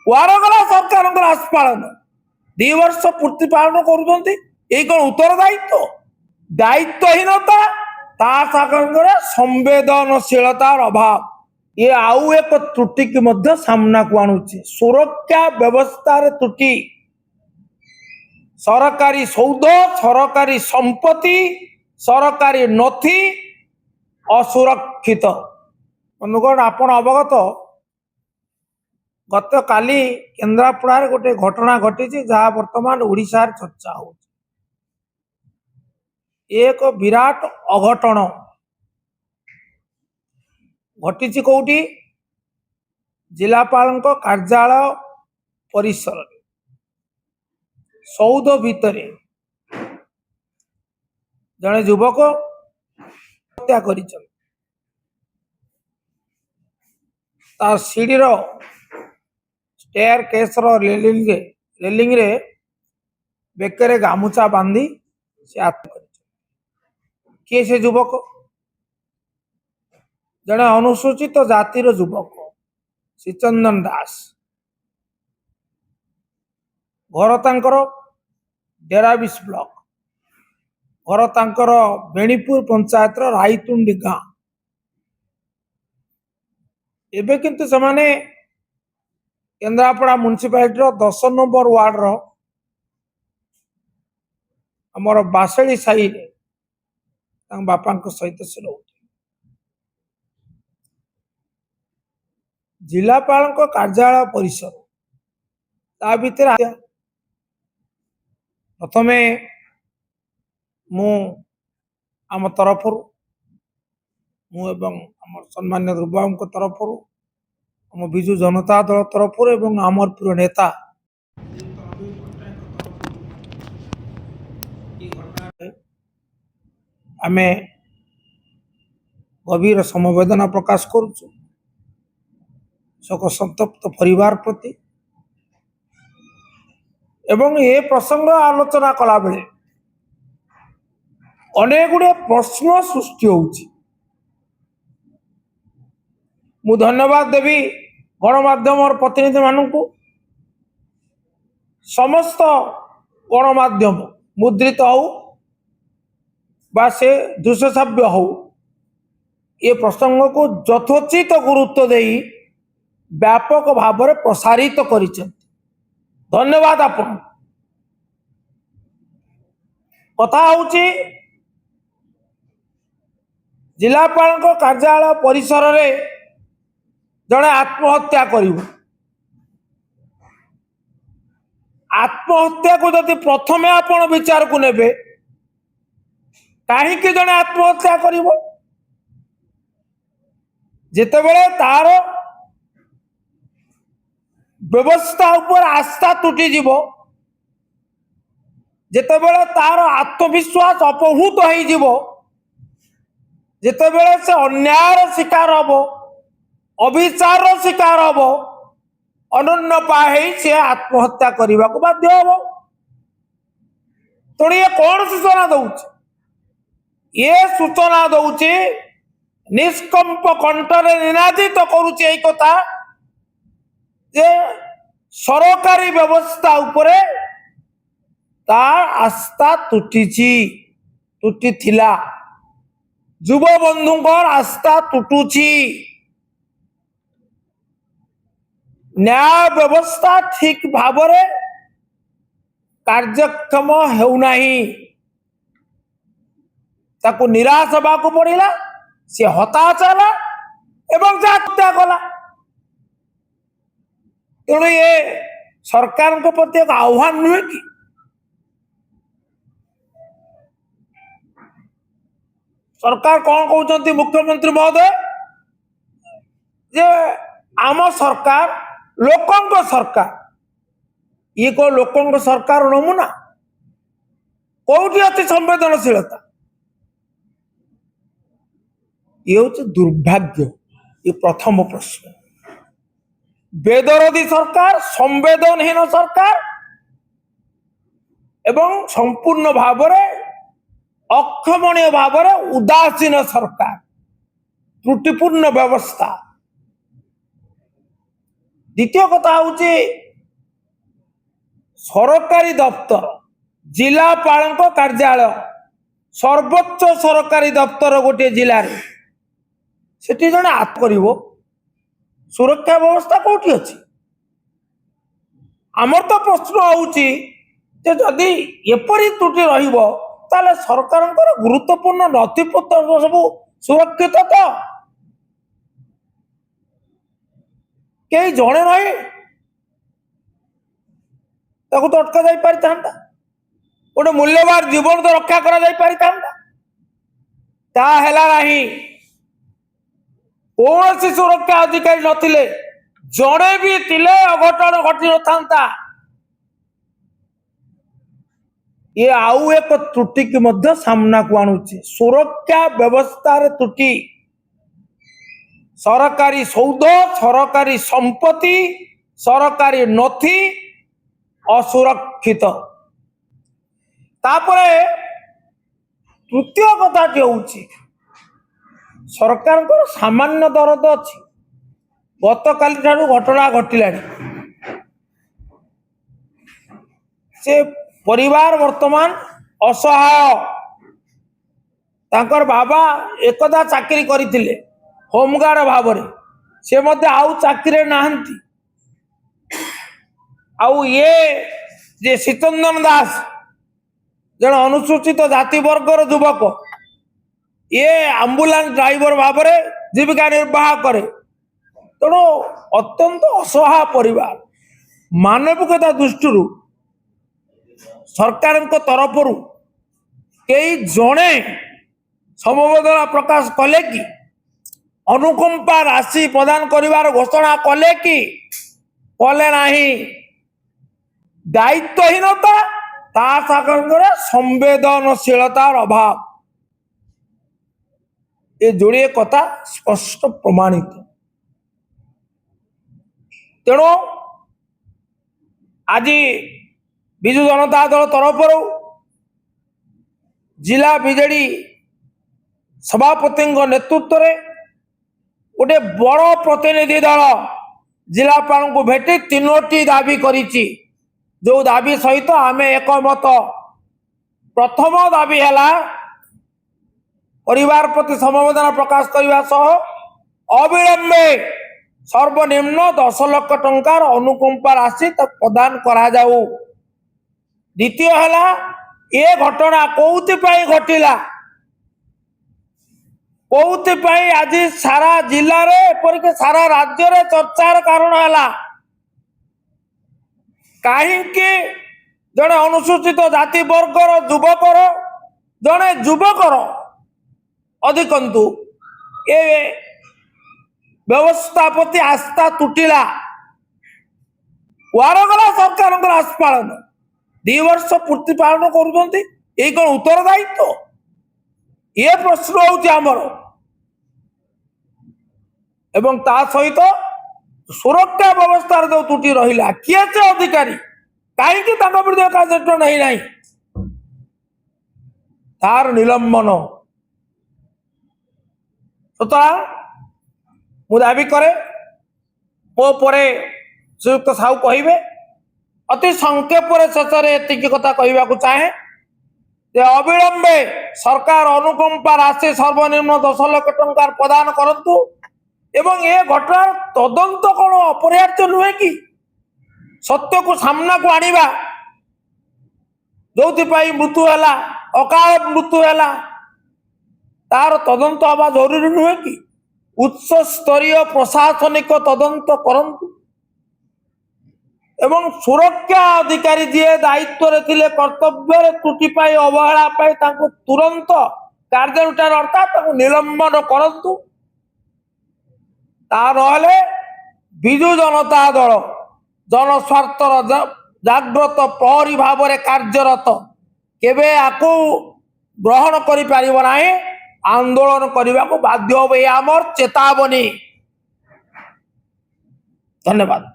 वारगला सरकार आस्पालन 2 वर्ष पूर्ति पालन कर उत्तरदायित्व दायित्वहीनता संवेदनशीलतार अभाव ये आउ एक त्रुटि की मध्य सामना को आणुची सुरक्षा व्यवस्था रे त्रुटि सरकारी सौद सरकारी संपत्ति सरकारी नथी असुरक्षित बंधुगण आपण अवगत गत काली केन्द्रापड़ा गोटे घटना घटी जहाँ वर्तमान ओडिशा चर्चा हो एक विराट अघटन घटी कौटी जिलापाल कार्यालय परिसर सौद भितर जड़े युवक हत्या कर सीढ़ी स्टेयर केस रेलिंग रे बेकरे गामुचा बांधी से आत्महत्या किए से युवक जड़े अनुसूचित जातिर युवक श्रीचंदन दास घर तांकर डेराबिस ब्लॉक घर तांकर बेणीपुर पंचायत राईतुंडी गाँ एबे किंतु समाने केन्द्रापड़ा म्युनिसिपालिटी 10 नंबर वार्ड रो हमर बासेली साई रे बापा सहित से रोते जिलापाल कार्यालय परिसर ता भीतर प्रथमे मु आम तरफ सम्मान्य ध्रुवबाबू तरफ आम विजु जनता दल तरफ आमर प्रिय नेता आमे गभीर समवेदना प्रकाश करुचु शोक संतप्त परिवार प्रति एवं ये प्रसंग आलोचना कला बेले अनेक गुड़े प्रश्न सृष्टि होउछि मु धन्यवाद देवी गणमाध्यम और प्रतिनिधि मानू समस्त गणमाध्यम मुद्रित हो बा से दृश्यश्राव्य हो ये प्रसंग को यथोचित गुरुत्व दे व्यापक भाव में प्रसारित कर धन्यवाद आपन कथा होची जिलापाल कार्यालय परिसर रे जड़े आत्महत्या आत्महत्या को जदि प्रथमे आपण विचार को नेबे कहीं जड़े आत्महत्या करिवो जेतेबेले तार व्यवस्था ऊपर आस्था तुटी जीवो जेतेबेले तार आत्मविश्वास अपहूत हो जीवो जेतेबेले से अन्याय शिकार हबो अविचार शिकार हबो अनन्य पाई से आत्महत्या करने को बाध्य हम तेणु ये कौन सूचना दौर ये सूचना दौर निष्कंप कंठरे निनादित करुचे कथा जे सरकारी व्यवस्था उपरे तार आस्था तुटी थिला युव बंधुंकर आस्था तुटुची न्याय व्यवस्था ठीक भाव कार्यक्षम होना ताको निराश होगा पड़ा सी हताश है एवं हत्या कला तेणु ये सरकार को प्रति एक आह्वान नुहे कि सरकार कौन कहते मुख्यमंत्री महोदय जे आम सरकार लोकंक सरकार ये को लोकंक सरकार नमूना कौटी अच्छी संवेदनशीलता ये हूँ दुर्भाग्य ये प्रथम प्रश्न बेदरदी सरकार संवेदनहीन सरकार एवं संपूर्ण भाव अक्षमणीय भाव उदासीन सरकार त्रुटिपूर्ण व्यवस्था द्वितीय कथा हूँ सरकारी दफ्तर जिलापाल कार्यालय सर्वोच्च सरकारी दफ्तर गोटे जिले से जड़े आत्म कर सुरक्षा व्यवस्था कौटी अच्छी आमर तो प्रश्न होदी एपरी त्रुटि रहा सरकार गुरुत्वपूर्ण नथिपत्र सब सुरक्षित तो कई जड़े रही तो अटका जा पारि था गोटे मूल्यवान जीवन तो रक्षा करा पारि था कौन सुरक्षा अधिकारी नथिले जड़े भी थिले अघटन घटी न था ये आउ एक त्रुटि की मध्य सामना को आणुचे सुरक्षा व्यवस्था रे त्रुटि सरकारी सौध सरकारी संपत्ति सरकारी नथी असुरक्षित तापरे तृतीय कथा हूँ सरकार सामान्य दरद अच्छी गत काली ठारू घटना घटिला से परिवार वर्तमान असहाय तांकर बाबा एकदा चाकरी करथिले होमगार्ड भाव से मध्य आउ चाकरी नाहंती आउ ये जे शीतंदन दास जन अनुसूचित जाति वर्गर युवक ये आंबुलांस ड्राइवर भाव में जीविका निर्वाह करे तेणु अत्यंत असहाय परिवार मानविकता दृष्टि सरकार तरफ कई जड़े समवेदना प्रकाश कले कि अनुकंपा राशि प्रदान करिवार घोषणा कले कि कले नहीं दायित्वहीनता ता सागर संवेदनशीलतार अभाव ये जोड़े कथा स्पष्ट प्रमाणित तेणु आज विजु जनता दल तरफ जिला बीजेडी सभापति नेतृत्व में गोटे बड़ प्रतिनिधि दल जिलापाल को भेटी तीनोटी दाबी करिछि जो दाबी सहित आमे एकमत प्रथम दाबी है परिवार प्रति समवेदना प्रकाश करने सह अविलंबे सर्वनिम्न 10 लाख टंकार अनुकंपा राशि तक प्रदान करा जाऊ। द्वितीय है ये घटना कौथिपाई घटिला कौथिपाई आज सारा जिले में एपरिक सारा राज्य में चर्चार कारण है कहीं जड़े अनुसूचित जाति वर्गर युवकर जड़े युवकर अधिकंतु ये व्यवस्था प्रति आस्था तुटिला वारगला सरकार आस्पालन 2 वर्ष पूर्ति पालन कर कौन उत्तरदायित्व ये प्रश्न होमर एवं ता सहित सुरक्षा व्यवस्था जो त्रुटि रहा किए से अधिकारी कहीं विरुद्ध कार्य नहीं ना तार निलंबन सुतरा मु दाबी करे मो परे श्रीयुक्त साहू कहे अति संक्षेप शेष में कथा कहवाक चाहे अविलंबे सरकार अनुकंपा राशि सर्वनिम्न 10 लाख टंका प्रदान करंतु एवं ये घटना तदंत कौन अपरिहार्य नुहे कि सत्य को सामना को आनिबा जो मृत्यु है अकाल मृत्यु है तार तदंत हवा जरूरी नुहे कि उच्च स्तरीय प्रशासनिक तदंत करंतु एवं सुरक्षा अधिकारी जी दायित्व रे कर्तव्य त्रुटि पाई अवहेला पाई तुरंत कार्यानुष्ठान अर्थात निलंबन करंतु ता नहले विजु जनता दल जनस्वार्थर जाग्रत प्रहरी भाव में कार्यरत केबे आकु ग्रहण करि परिबो नाही आंदोलन करने को बाध्य हो आमर चेतावनी। धन्यवाद।